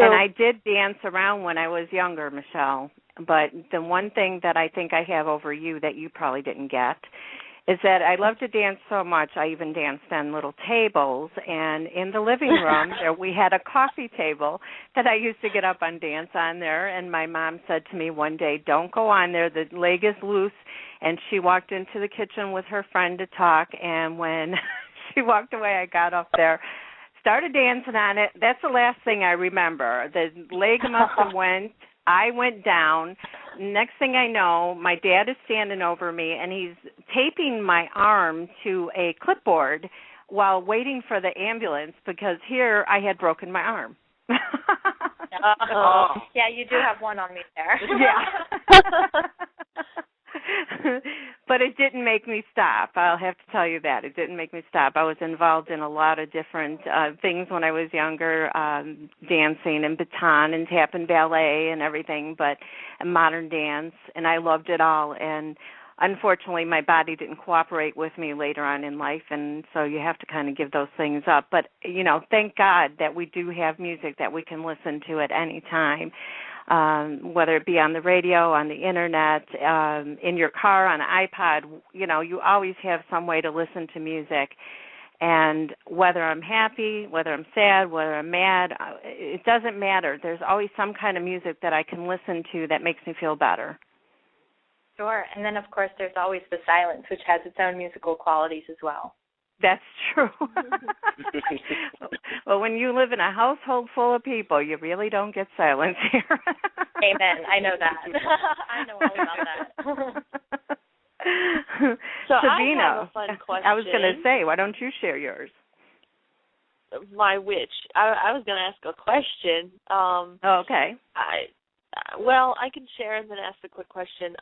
And I did dance around when I was younger, Michelle. But the one thing that I think I have over you that you probably didn't get is that I love to dance so much, I even danced on little tables. And in the living room, we had a coffee table that I used to get up and dance on there. And my mom said to me one day, don't go on there, the leg is loose. And she walked into the kitchen with her friend to talk. And when she walked away, I got up there, started dancing on it. That's the last thing I remember. The leg must have went. I went down. Next thing I know, my dad is standing over me, and he's taping my arm to a clipboard while waiting for the ambulance because here I had broken my arm. Yeah, you do have one on me there. Yeah. But it didn't make me stop. I'll have to tell you that. It didn't make me stop. I was involved in a lot of different things when I was younger, dancing and baton and tap and ballet and everything, but modern dance, and I loved it all. And unfortunately, my body didn't cooperate with me later on in life, and so you have to kind of give those things up. But, you know, thank God that we do have music that we can listen to at any time. Whether it be on the radio, on the internet, in your car, on an iPod, you know, you always have some way to listen to music. And whether I'm happy, whether I'm sad, whether I'm mad, it doesn't matter. There's always some kind of music that I can listen to that makes me feel better. Sure. And then, of course, there's always the silence, which has its own musical qualities as well. That's true. Well, when you live in a household full of people, you really don't get silence here. Amen. I know that. I know all about that. So Sabina, I have a fun question. I was going to say, why don't you share yours? My which? I was going to ask a question. Okay. I can share and then ask a quick question.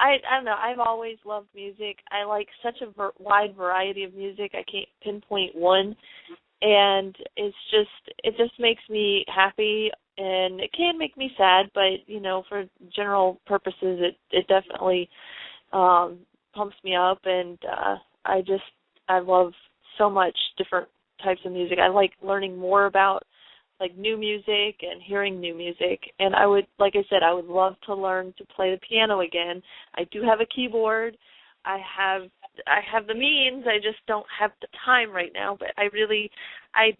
I don't know. I've always loved music. I like such a wide variety of music. I can't pinpoint one, and it just makes me happy, and it can make me sad. But you know, for general purposes, it definitely pumps me up, and I love so much different types of music. I like learning more about like new music and hearing new music. And I would, like I said, I would love to learn to play the piano again. I do have a keyboard. I have the means. I just don't have the time right now. But I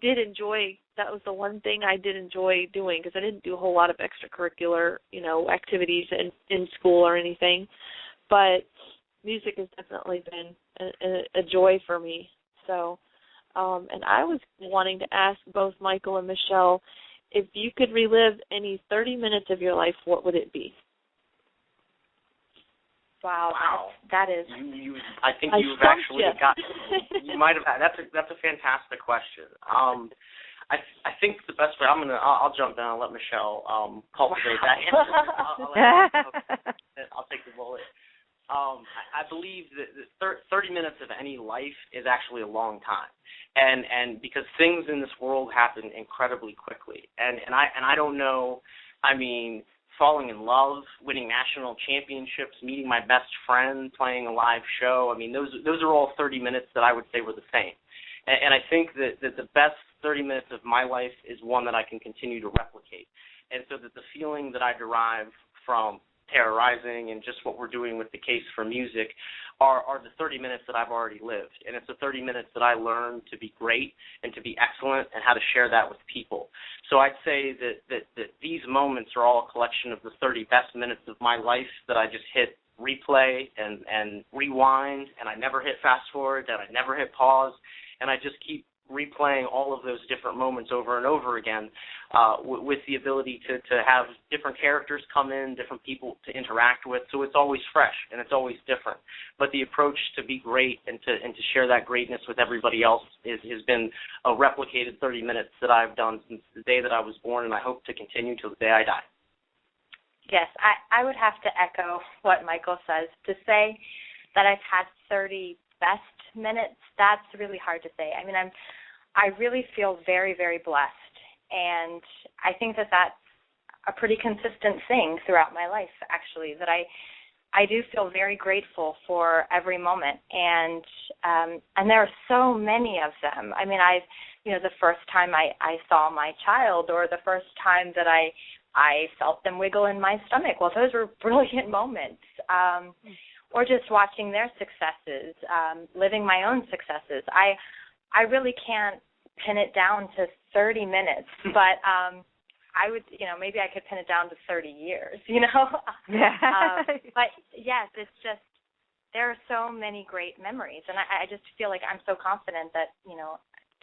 did enjoy, that was the one thing I did enjoy doing because I didn't do a whole lot of extracurricular, you know, activities in school or anything. But music has definitely been a joy for me. So, and I was wanting to ask both Michael and Michelle, if you could relive any 30 minutes of your life, what would it be? Wow. That is. I think you've actually got. You might have. That's a fantastic question. I think the best way. I'll jump down and let Michelle cultivate that answer. I'll take the bullet. I believe that 30 minutes of any life is actually a long time, and because things in this world happen incredibly quickly, and I don't know. I mean, falling in love, winning national championships, meeting my best friend, playing a live show. I mean, those are all 30 minutes that I would say were the same, and I think that the best 30 minutes of my life is one that I can continue to replicate, and so that the feeling that I derive from Terra Rising and just what we're doing with the case for music are the 30 minutes that I've already lived. And it's the 30 minutes that I learned to be great and to be excellent and how to share that with people. So I'd say that these moments are all a collection of the 30 best minutes of my life that I just hit replay and rewind, and I never hit fast forward, and I never hit pause, and I just keep replaying all of those different moments over and over again with the ability to have different characters come in, different people to interact with, so it's always fresh and it's always different. But the approach to be great and to share that greatness with everybody else has been a replicated 30 minutes that I've done since the day that I was born, and I hope to continue till the day I die. Yes, I would have to echo what Michael says. To say that I've had 30 best minutes, that's really hard to say. I mean, I really feel very, very blessed, and I think that that's a pretty consistent thing throughout my life, actually, that I do feel very grateful for every moment, and there are so many of them. I mean, the first time I saw my child, or the first time that I felt them wiggle in my stomach. Well, those were brilliant moments. Or just watching their successes, living my own successes. I really can't pin it down to 30 minutes, but I would, maybe I could pin it down to 30 years, But yes, it's just, there are so many great memories, and I just feel like I'm so confident that,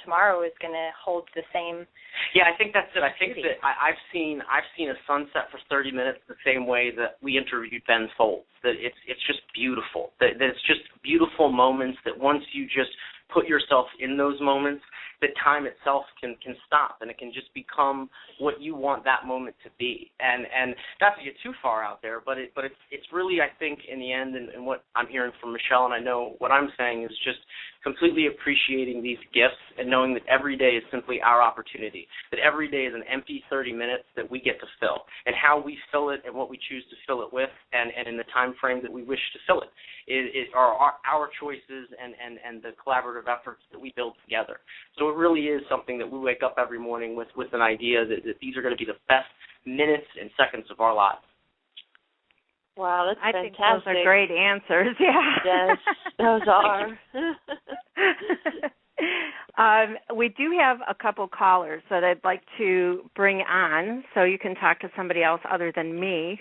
tomorrow is going to hold the same. Yeah, I think that's it. I think that I've seen a sunset for 30 minutes the same way that we interviewed Ben Folds. That it's just beautiful. That it's just beautiful moments that once you just put yourself in those moments, that time itself can stop, and it can just become what you want that moment to be. And not to get too far out there, but it's really, I think, in the end, and what I'm hearing from Michelle, and I know what I'm saying, is just completely appreciating these gifts and knowing that every day is simply our opportunity, that every day is an empty 30 minutes that we get to fill, and how we fill it and what we choose to fill it with, and in the time frame that we wish to fill it are our choices and the collaborative efforts that we build together. So it really is something that we wake up every morning with an idea that these are going to be the best minutes and seconds of our lives. Wow, that's fantastic. I think those are great answers, yeah. Yes, those are. We do have a couple callers that I'd like to bring on, so you can talk to somebody else other than me.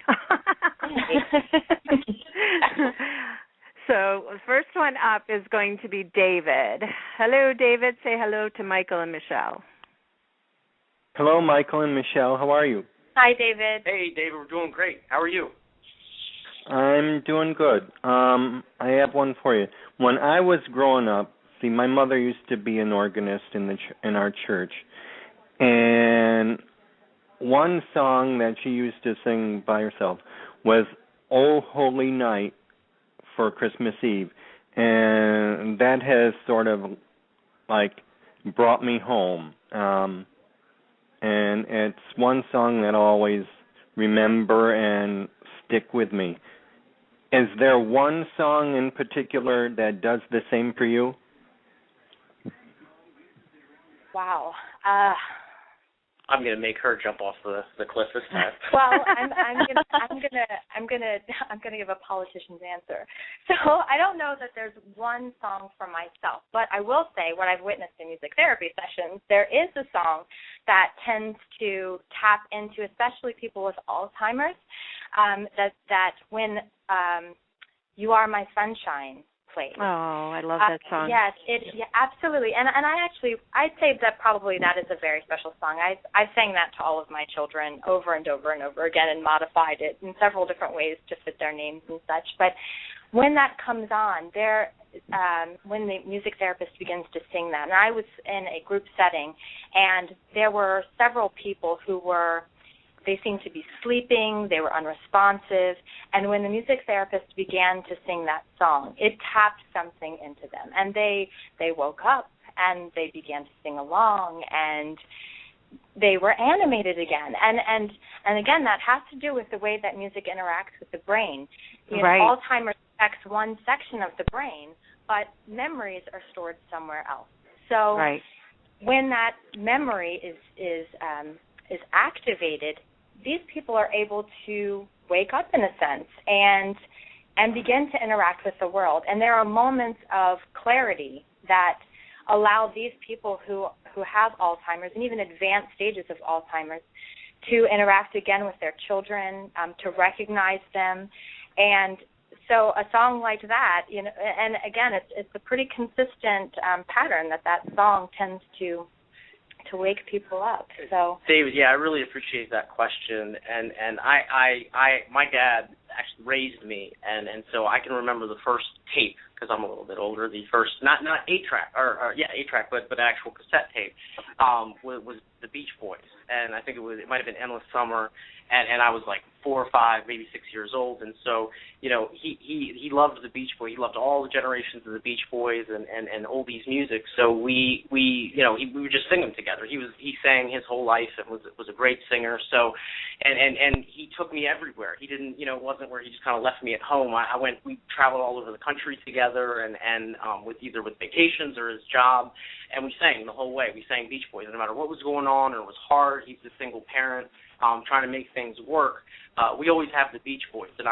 So the first one up is going to be David. Hello, David. Say hello to Michael and Michelle. Hello, Michael and Michelle. How are you? Hi, David. Hey, David. We're doing great. How are you? I'm doing good. I have one for you. When I was growing up, my mother used to be an organist in our church, and one song that she used to sing by herself was "Oh Holy Night" for Christmas Eve, and that has sort of brought me home. And it's one song that I'll always remember and stick with me. Is there one song in particular that does the same for you? Wow. I'm gonna make her jump off the cliff this time. Well, I'm gonna give a politician's answer. So I don't know that there's one song for myself, but I will say what I've witnessed in music therapy sessions, there is a song that tends to tap into, especially people with Alzheimer's, that when "You Are My Sunshine" plays. Oh, I love that song. Yes, absolutely. And I'd say that probably that is a very special song. I've sang that to all of my children over and over and over again and modified it in several different ways to fit their names and such. But when that comes on, when the music therapist begins to sing that, and I was in a group setting, and there were several people who they seemed to be sleeping, they were unresponsive, and when the music therapist began to sing that song, it tapped something into them, and they woke up, and they began to sing along, and they were animated again. And again, that has to do with the way that music interacts with the brain. Right. Alzheimer's affects one section of the brain, but memories are stored somewhere else. So right. When that memory is activated, these people are able to wake up in a sense and begin to interact with the world. And there are moments of clarity that allow these people who have Alzheimer's and even advanced stages of Alzheimer's to interact again with their children, to recognize them. And so a song like that, and again, it's a pretty consistent pattern that song tends to wake people up. So David, yeah, I really appreciate that question, and I my dad actually raised me, and so I can remember the first tape, because I'm a little bit older, the first not 8-track or 8-track but actual cassette tape was the Beach Boys, and I think it might have been Endless Summer, and I was like 4 or 5, maybe 6 years old, and so he loved the Beach Boys. He loved all the generations of the Beach Boys and oldies music. So we would just sing them together. He sang his whole life and was a great singer. So and he took me everywhere. He didn't it wasn't where he just kind of left me at home. We traveled all over the country together and with vacations or his job, and we sang the whole way. We sang Beach Boys. No matter what was going on, or it was hard, he was a single parent, trying to make things work. We always have the Beach Boys, and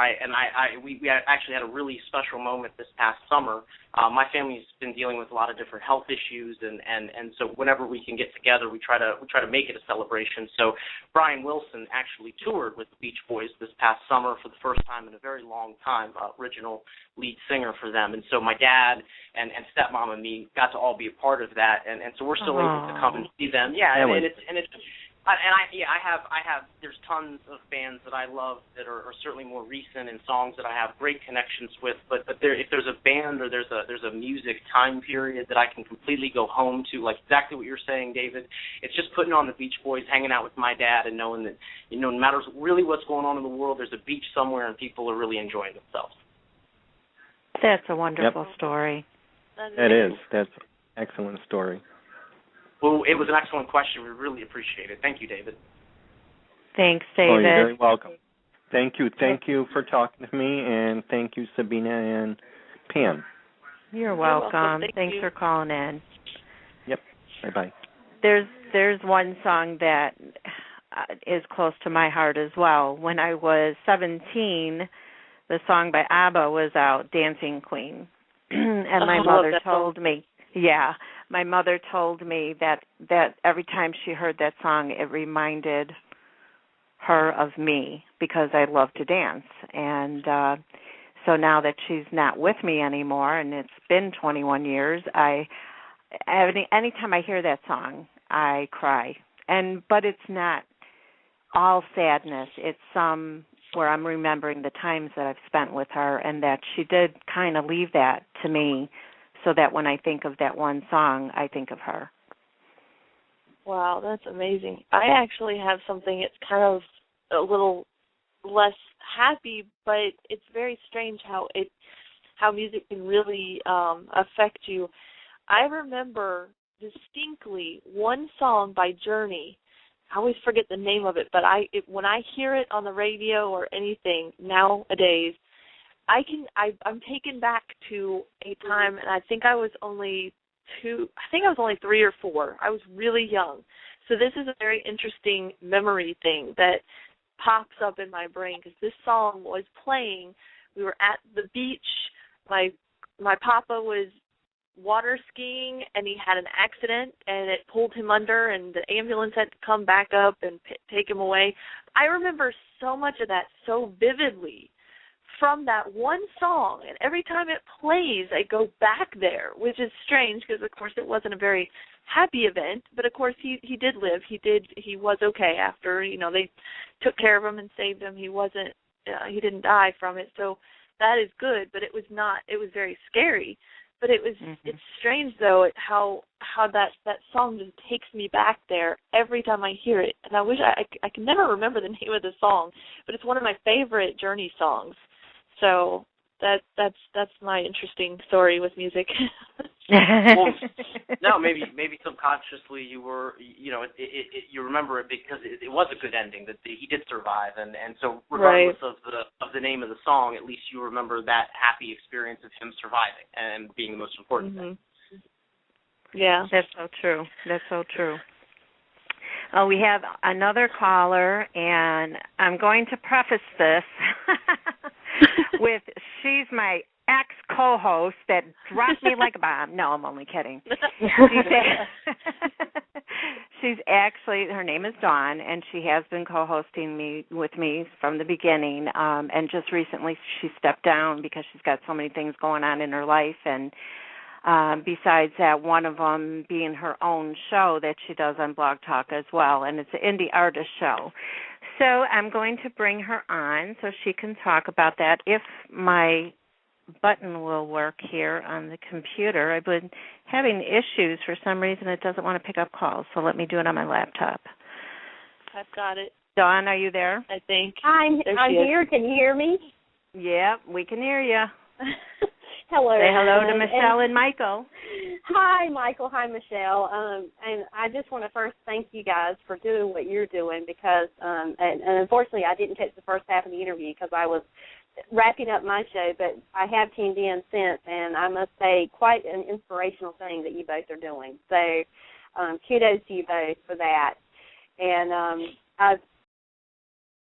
we actually had a really special moment this past summer. My family's been dealing with a lot of different health issues, and so whenever we can get together, we try to make it a celebration. So Brian Wilson actually toured with the Beach Boys this past summer for the first time in a very long time, original lead singer for them. And so my dad and stepmom and me got to all be a part of that, and so we're still able to come and see them. Yeah, I have. There's tons of bands that I love that are certainly more recent, and songs that I have great connections with. But if there's a band or there's a music time period that I can completely go home to, like exactly what you're saying, David, it's just putting on the Beach Boys, hanging out with my dad, and knowing that no matter really what's going on in the world, there's a beach somewhere and people are really enjoying themselves. That's a wonderful story. That is. That's an excellent story. Well, it was an excellent question. We really appreciate it. Thank you, David. Thanks, David. Oh, you're very welcome. Thank you. Thank you for talking to me, and thank you, Sabina and Pam. You're welcome. Thanks for calling in. Yep. Bye-bye. There's one song that is close to my heart as well. When I was 17, the song by ABBA was out, Dancing Queen. And my mother told me, my mother told me that every time she heard that song, it reminded her of me because I love to dance. And so now that she's not with me anymore, and it's been 21 years, anytime I hear that song, I cry. But it's not all sadness. It's some where I'm remembering the times that I've spent with her, and that she did kind of leave that to me, so that when I think of that one song, I think of her. Wow, that's amazing. I actually have something that's kind of a little less happy, but it's very strange how music can really affect you. I remember distinctly one song by Journey. I always forget the name of it, but when I hear it on the radio or anything nowadays, I'm taken back to a time, and I think I was only 3 or 4. I was really young. So this is a very interesting memory thing that pops up in my brain, because this song was playing. We were at the beach. My papa was water skiing, and he had an accident, and it pulled him under, and the ambulance had to come back up and take him away. I remember so much of that so vividly from that one song, and every time it plays, I go back there, which is strange because, of course, it wasn't a very happy event, but, of course, he did live. He was okay after, they took care of him and saved him. He didn't die from it, so that is good, but it was very scary. But it's strange, though, how that song just takes me back there every time I hear it. And I wish I can never remember the name of the song, but it's one of my favorite Journey songs. So that's my interesting story with music. Well, no, maybe subconsciously you were, you remember it because it was a good ending, that he did survive, and so regardless of the name of the song, at least you remember that happy experience of him surviving and being the most important thing. Yeah, that's so true. That's so true. We have another caller, and I'm going to preface this with she's my ex-co-host that dropped me like a bomb. No, I'm only kidding. She's actually, her name is Dawn, and she has been co-hosting with me from the beginning, and just recently she stepped down because she's got so many things going on in her life, and besides that, one of them being her own show that she does on Blog Talk as well, and it's an indie artist show. So I'm going to bring her on so she can talk about that. If my button will work here on the computer, I've been having issues. For some reason, it doesn't want to pick up calls, so let me do it on my laptop. I've got it. Dawn, are you there? I think. I'm here. Can you hear me? Yeah, we can hear you. Hello. Say hello to Michelle and Michael. Hi, Michael. Hi, Michelle. And I just want to first thank you guys for doing what you're doing because, and unfortunately, I didn't catch the first half of the interview because I was wrapping up my show, but I have tuned in since, and I must say quite an inspirational thing that you both are doing. So kudos to you both for that. And